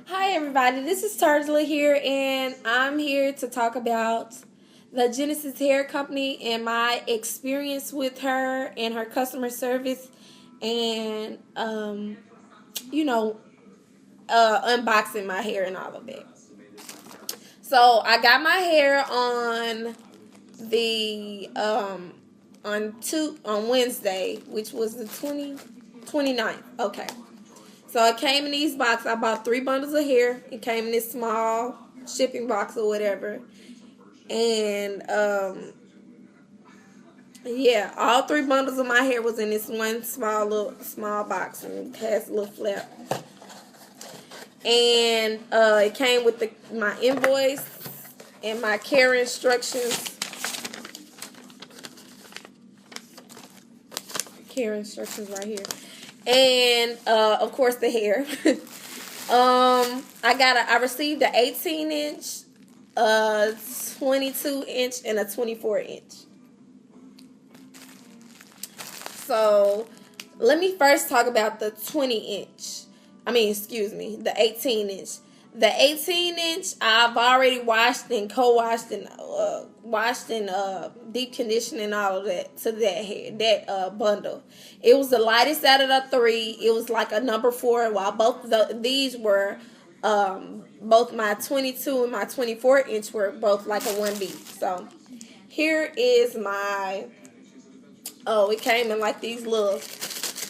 Hi, everybody. This is Tursley here, and I'm here to talk about the Genesis Hair Company and my experience with her and her customer service, and you know, unboxing my hair and all of that. So I got my hair on the on Wednesday, which was the 29th. Okay. So it came in these boxes. I bought 3 bundles of hair. It came in this small shipping box or whatever. And yeah, all 3 bundles of my hair was in this one small box, and it has a little flap. And it came with my invoice and my care instructions. Care instructions right here. And of course the hair. I received an 18-inch, a 22-inch, and a 24-inch. So let me first talk about the 20-inch. The 18-inch. The 18-inch, I've already washed and co-washed and washed and deep conditioned and all of that to that bundle. It was the lightest out of the three. It was like a number 4. While these were both my 22 and my 24-inch were both like a 1B. So here is my. Oh, it came in like these little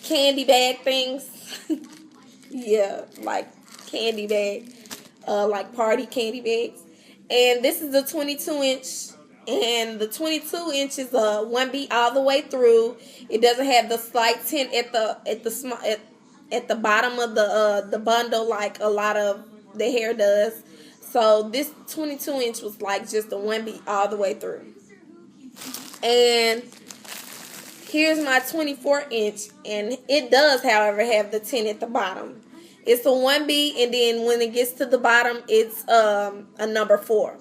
candy bag things. Yeah, like candy bag, like party candy bags. And this is the 22-inch, and the 22-inch is a 1B all the way through. It doesn't have the slight tint at the bottom of the bundle like a lot of the hair does. So this 22-inch was like just a 1B all the way through. And here's my 24-inch, and it does, however, have the tint at the bottom. It's a 1B, and then when it gets to the bottom, it's a number 4.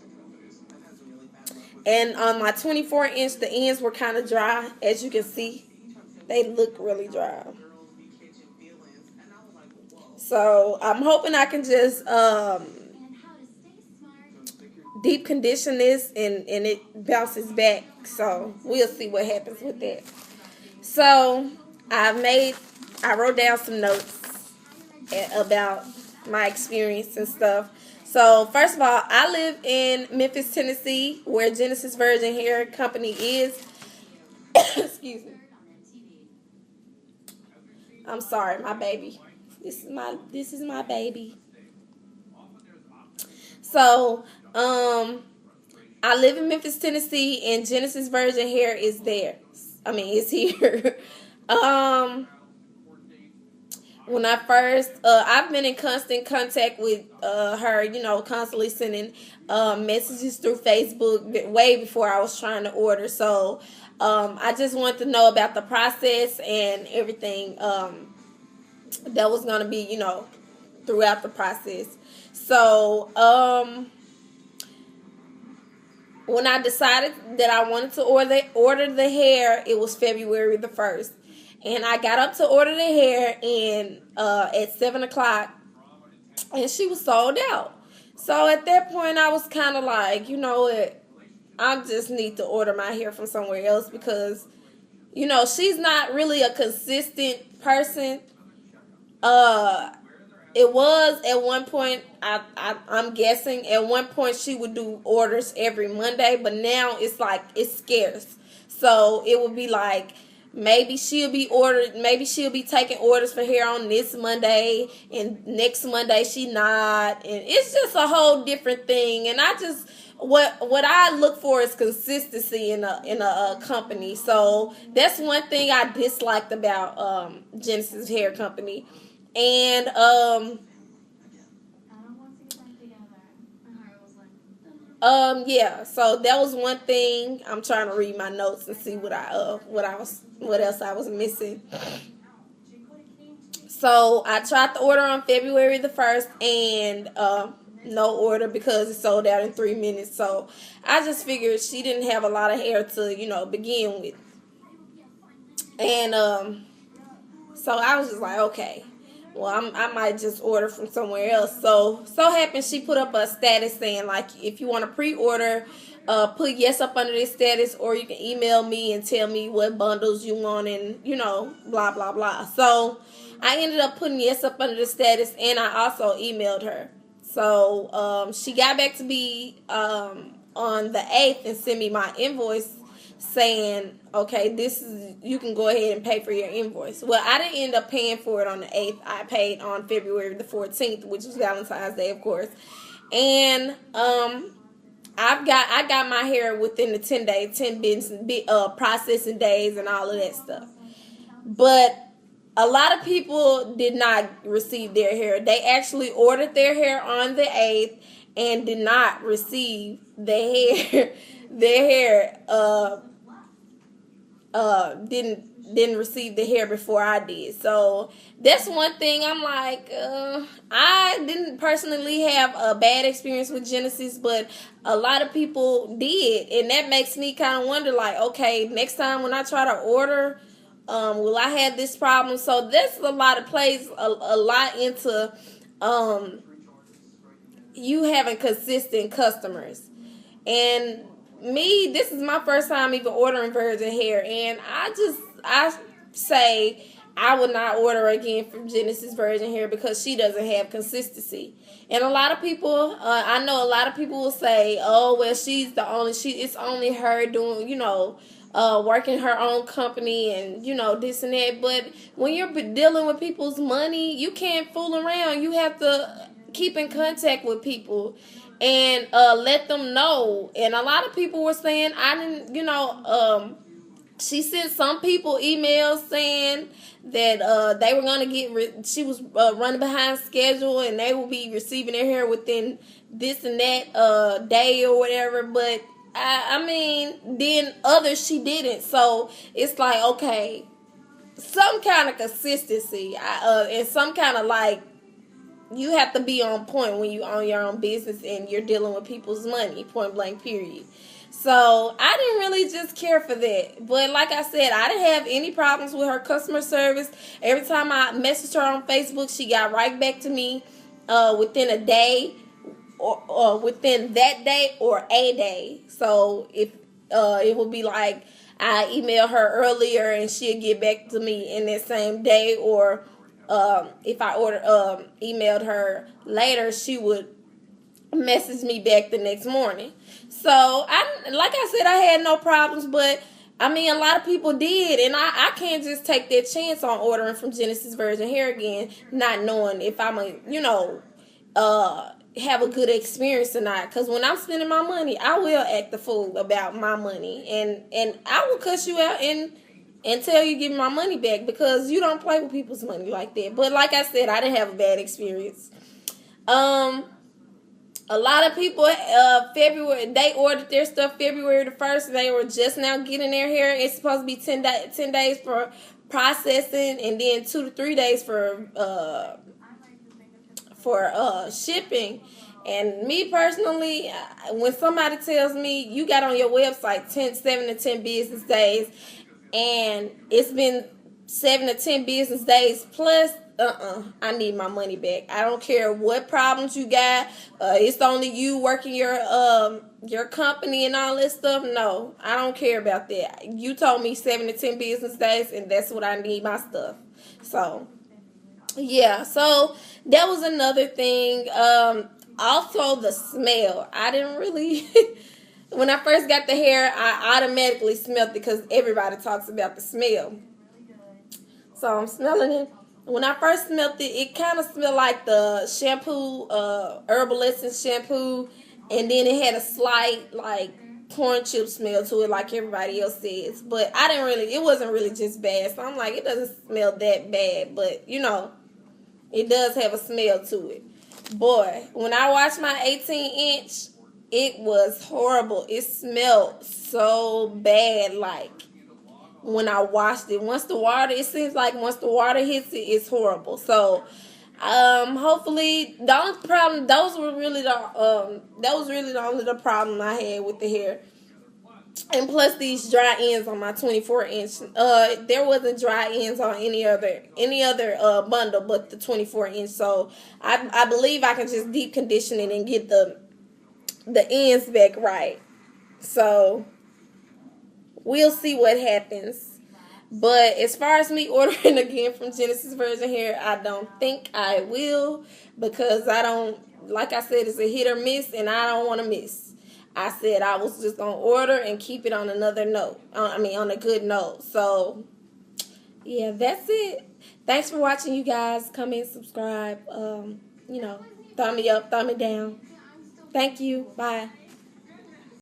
And on my 24-inch, the ends were kind of dry, as you can see. They look really dry. So I'm hoping I can just deep condition this, and it bounces back. So we'll see what happens with that. So I wrote down some notes about my experience and stuff. So first of all, I live in Memphis, Tennessee, where Genesis Virgin Hair Company is. Excuse me. I'm sorry, my baby. This is my baby. So I live in Memphis, Tennessee, and Genesis Virgin Hair is there. It's here. When I first, I've been in constant contact with her, constantly sending messages through Facebook way before I was trying to order. So I just wanted to know about the process and everything that was going to be, throughout the process. So when I decided that I wanted to order the hair, it was February the 1st. And I got up to order the hair at 7 o'clock, and she was sold out. So at that point, I was kind of like, you know what, I just need to order my hair from somewhere else because, she's not really a consistent person. It was at one point, I'm guessing, at one point she would do orders every Monday, but now it's like it's scarce. So it would be like, maybe she'll be taking orders for hair on this Monday, and next Monday she not, and it's just a whole different thing. And I just what I look for is consistency in a company. So that's one thing I disliked about Genesis Hair Company. And yeah, so that was one thing. I'm trying to read my notes and see what else I was missing. So I tried to order on February the 1st, and no order because it sold out in 3 minutes. So I just figured she didn't have a lot of hair to, begin with. And so I was just like, okay. well, I might just order from somewhere else. So happens she put up a status saying like, if you want to pre-order, put yes up under this status, or you can email me and tell me what bundles you want, and blah blah blah. So I ended up putting yes up under the status, and I also emailed her. So she got back to me on the 8th and sent me my invoice saying, okay, you can go ahead and pay for your invoice. Well, I didn't end up paying for it on the 8th. I paid on February the 14th, which was Valentine's Day, of course. And I got my hair within the 10 business processing days and all of that stuff. But a lot of people did not receive their hair. They actually ordered their hair on the 8th and did not receive their hair. Their hair didn't receive the hair before I did. So that's one thing I'm like, I didn't personally have a bad experience with Genesis, but a lot of people did, and that makes me kind of wonder, like, okay, next time when I try to order, will I have this problem? So this a lot of plays a lot into you having consistent customers. And me, this is my first time even ordering virgin hair, and I say I would not order again from Genesis Virgin Hair because she doesn't have consistency. And a lot of people, I know a lot of people will say, oh, well, it's only her doing, working her own company and, this and that. But when you're dealing with people's money, you can't fool around. You have to keep in contact with people and let them know. And a lot of people were saying, I didn't, she sent some people emails saying that they were going to she was running behind schedule and they will be receiving their hair within this and that day or whatever. But I mean, then others she didn't. So it's like, okay, some kind of consistency and some kind of like, you have to be on point when you own your own business and you're dealing with people's money, point blank, period. So I didn't really just care for that. But like I said, I didn't have any problems with her customer service. Every time I messaged her on Facebook, she got right back to me within a day or within that day or a day. So if it would be like I emailed her earlier and she'd get back to me in that same day, or if I emailed her later, she would message me back the next morning. So like I said, I had no problems, but I mean, a lot of people did, and I can't just take that chance on ordering from Genesis Virgin Hair again, not knowing if I'm have a good experience or not. Because when I'm spending my money, I will act a fool about my money, and I will cuss you out and tell you give me my money back, because you don't play with people's money like that. But like I said, I didn't have a bad experience. A lot of people, February, they ordered their stuff February the 1st. They were just now getting their hair. It's supposed to be 10 days for processing, and then 2 to 3 days for shipping. And me personally, when somebody tells me you got on your website 7 to 10 business days, and it's been 7 to 10 business days plus, I need my money back. I don't care what problems you got. It's only you working your company and all this stuff. No, I don't care about that. You told me 7 to 10 business days, and that's what I need my stuff. So, yeah. So that was another thing. Also, the smell. I didn't really. When I first got the hair, I automatically smelled it because everybody talks about the smell. So I'm smelling it. When I first smelled it, it kind of smelled like the shampoo, Herbal Essence shampoo, and then it had a slight, like, corn chip smell to it, like everybody else says. But it wasn't really just bad. So I'm like, it doesn't smell that bad, but, it does have a smell to it. Boy, when I washed my 18-inch, it was horrible. It smelled so bad, like, when I washed it. It seems like once the water hits it, it's horrible. So, hopefully, the only problem, that was really the only problem I had with the hair. And plus these dry ends on my 24-inch. There wasn't dry ends on any other bundle but the 24-inch. So I believe I can just deep condition it and get the ends back right. So we'll see what happens. But as far as me ordering again from Genesis Virgin Hair, I don't think I will, because I don't, like I said, it's a hit or miss, and I don't want to miss. I said I was just going to order and keep it on another note. On a good note. So, yeah, that's it. Thanks for watching, you guys. Comment, subscribe. Thumb me up, thumb me down. Thank you. Bye.